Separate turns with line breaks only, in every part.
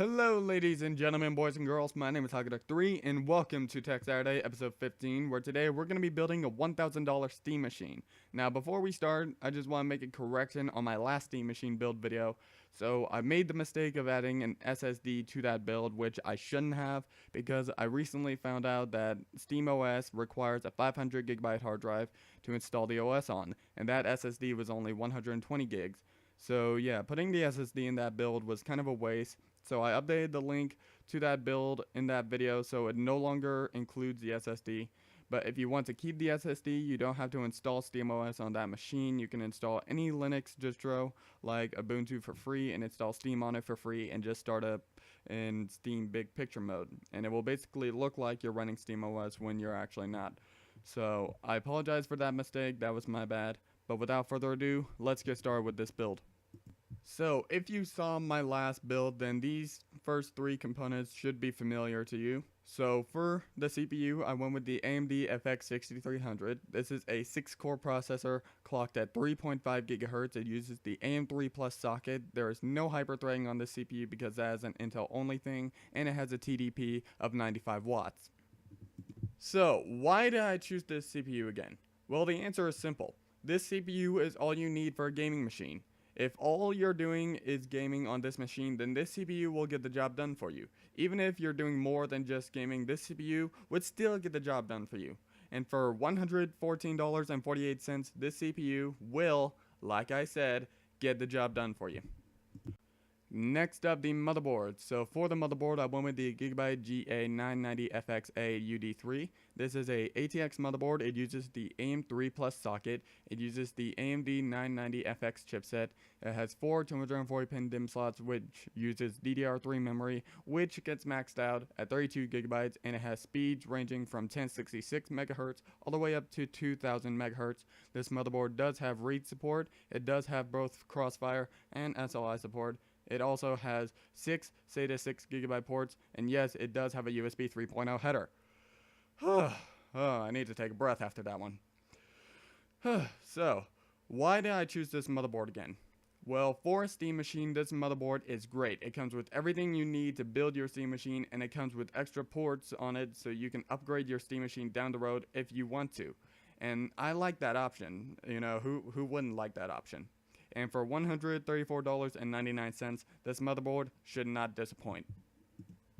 Hello ladies and gentlemen, boys and girls, my name is Hagaduck3 and welcome to Tech Saturday episode 15, where today we're going to be building a $1,000 Steam machine. Now before we start, I just want to make a correction on my last Steam machine build video. So I made the mistake of adding an SSD to that build, which I shouldn't have, because I recently found out that SteamOS requires a 500GB hard drive to install the OS on, and that SSD was only 120 gigs. So yeah, putting the SSD in that build was kind of a waste. So I updated the link to that build in that video so it no longer includes the SSD. But if you want to keep the SSD, you don't have to install SteamOS on that machine. You can install any Linux distro like Ubuntu for free and install Steam on it for free and just start up in Steam Big Picture mode. And it will basically look like you're running SteamOS when you're actually not. So I apologize for that mistake, that was my bad. But without further ado, let's get started with this build. So, if you saw my last build, then these first three components should be familiar to you. So, for the CPU, I went with the AMD FX 6300. This is a 6-core processor clocked at 3.5 GHz. It uses the AM3 Plus socket. There is no hyperthreading on this CPU because that is an Intel only thing, and it has a TDP of 95 watts. So, why did I choose this CPU again? Well, the answer is simple. This CPU is all you need for a gaming machine. If all you're doing is gaming on this machine, then this CPU will get the job done for you. Even if you're doing more than just gaming, this CPU would still get the job done for you. And for $114.48, this CPU will, like I said, get the job done for you. Next up, the motherboard. So for the motherboard, I went with the Gigabyte GA990FXA UD3. This is a ATX motherboard. It uses the AM3 Plus socket. It uses the AMD 990FX chipset. It has 4 240-pin DIMM slots, which uses DDR3 memory, which gets maxed out at 32 gigabytes, and it has speeds ranging from 1066 MHz all the way up to 2000 MHz. This motherboard does have read support. It does have both Crossfire and SLI support. It also has 6 SATA 6GB ports, and yes, it does have a USB 3.0 header. I need to take a breath after that one. So, why did I choose this motherboard again? Well, for a Steam machine, this motherboard is great. It comes with everything you need to build your Steam machine, and it comes with extra ports on it so you can upgrade your Steam machine down the road if you want to. And I like that option. You know, who wouldn't like that option? And for $134.99, this motherboard should not disappoint.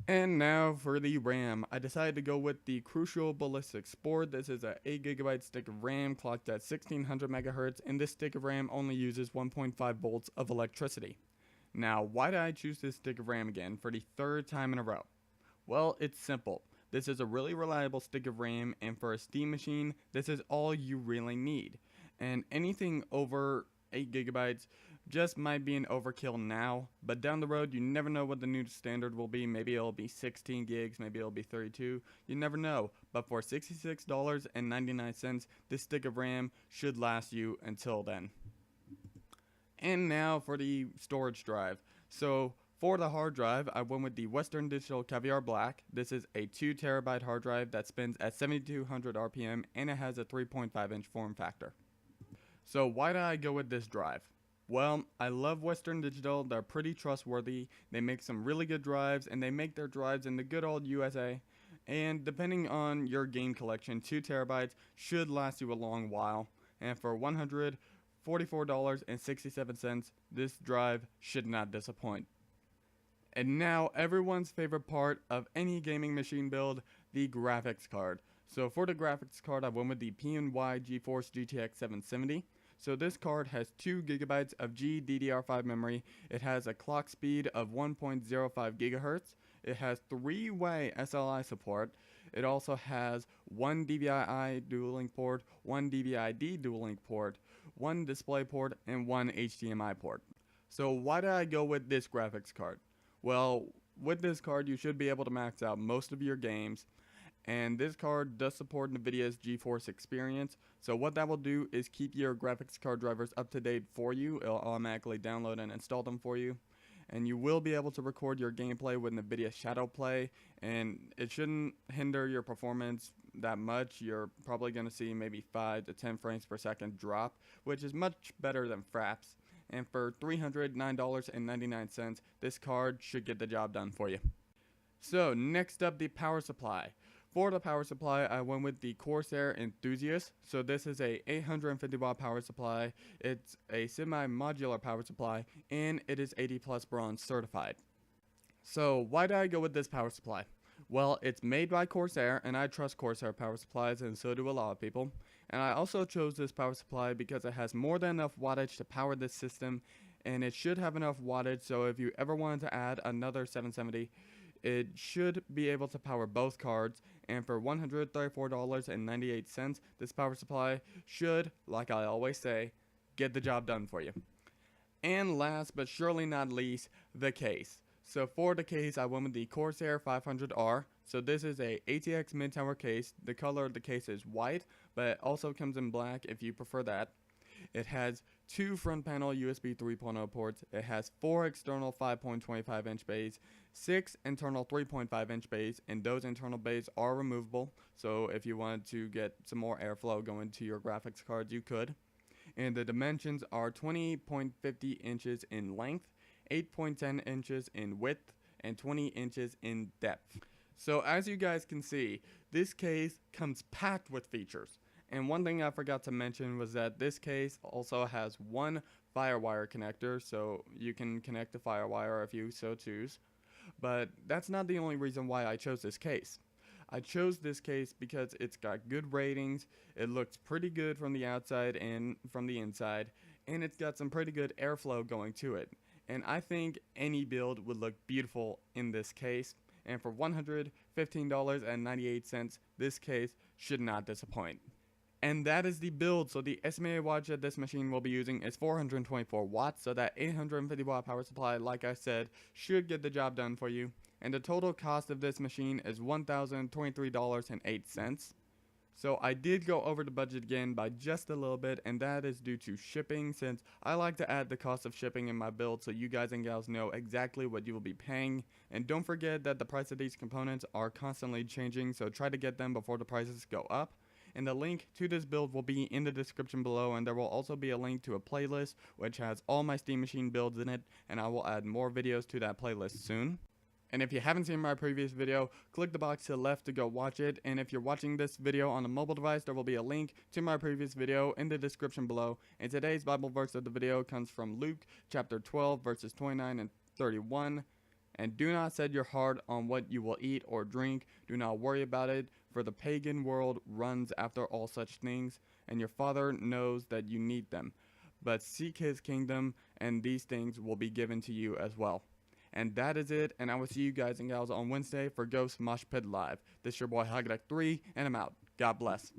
And now for the RAM. I decided to go with the Crucial Ballistic Sport. This is a 8GB stick of RAM clocked at 1600 MHz, and this stick of RAM only uses 1.5 volts of electricity. Now, why did I choose this stick of RAM again for the third time in a row? Well, it's simple. This is a really reliable stick of RAM, and for a Steam machine, this is all you really need. And anything over 8 gigabytes just might be an overkill now, but down the road you never know what the new standard will be. Maybe it'll be 16 gigs, maybe it'll be 32, you never know. But for $66.99, this stick of RAM should last you until then. And now for the storage drive. So for the hard drive, I went with the Western Digital Caviar Black. This is a 2TB hard drive that spins at 7200 RPM, and it has a 3.5-inch form factor. So why did I go with this drive? Well, I love Western Digital. They're pretty trustworthy. They make some really good drives, and they make their drives in the good old USA. And depending on your game collection, 2TB should last you a long while. And for $144.67, this drive should not disappoint. And now, everyone's favorite part of any gaming machine build, the graphics card. So for the graphics card, I went with the PNY GeForce GTX 770. So this card has 2 GB of GDDR5 memory. It has a clock speed of 1.05 GHz. It has 3-way SLI support. It also has 1 DVI dual link port, 1 DVI-D dual link port, 1 display port, and 1 HDMI port. So why did I go with this graphics card? Well, with this card you should be able to max out most of your games. And this card does support NVIDIA's GeForce Experience, so what that will do is keep your graphics card drivers up to date for you. It'll automatically download and install them for you. And you will be able to record your gameplay with NVIDIA Shadow Play, and it shouldn't hinder your performance that much. You're probably going to see maybe 5 to 10 frames per second drop, which is much better than fraps. and for $309.99, this card should get the job done for you. So next up, the power supply. For the power supply, I went with the Corsair Enthusiast. So this is a 850 watt power supply. It's a semi-modular power supply, and it is 80 plus bronze certified. So why did I go with this power supply? Well, it's made by Corsair, and I trust Corsair power supplies, and so do a lot of people. And I also chose this power supply because it has more than enough wattage to power this system, and it should have enough wattage so if you ever wanted to add another 770, it should be able to power both cards, and for $134.98, this power supply should, like I always say, get the job done for you. And last but surely not least, the case. So for the case, I went with the Corsair 500R. So this is a ATX mid-tower case. The color of the case is white, but it also comes in black if you prefer that. It has 2 front panel USB 3.0 ports. It has 4 external 5.25 inch bays, 6 internal 3.5 inch bays, and those internal bays are removable. So if you wanted to get some more airflow going to your graphics cards, you could. And the dimensions are 20.50 inches in length, 8.10 inches in width, and 20 inches in depth. So as you guys can see, this case comes packed with features. And one thing I forgot to mention was that this case also has one FireWire connector, so you can connect the FireWire if you so choose. But that's not the only reason why I chose this case. I chose this case because it's got good ratings, it looks pretty good from the outside and from the inside, and it's got some pretty good airflow going to it. And I think any build would look beautiful in this case, and for $115.98, this case should not disappoint. And that is the build. So the estimated wattage that this machine will be using is 424 watts. So that 850 watt power supply, like I said, should get the job done for you. And the total cost of this machine is $1,023.08. So I did go over the budget again by just a little bit, and that is due to shipping, since I like to add the cost of shipping in my build so you guys and gals know exactly what you will be paying. And don't forget that the price of these components are constantly changing, so try to get them before the prices go up. And the link to this build will be in the description below, and there will also be a link to a playlist which has all my Steam Machine builds in it, and I will add more videos to that playlist soon. And if you haven't seen my previous video, click the box to the left to go watch it, and if you're watching this video on a mobile device, there will be a link to my previous video in the description below. And today's Bible verse of the video comes from Luke chapter 12 verses 29 and 31. And do not set your heart on what you will eat or drink. Do not worry about it, for the pagan world runs after all such things, and your Father knows that you need them. But seek his kingdom, and these things will be given to you as well. And that is it, and I will see you guys and gals on Wednesday for Ghost Mosh Pit Live. This is your boy Hagdak3, and I'm out. God bless.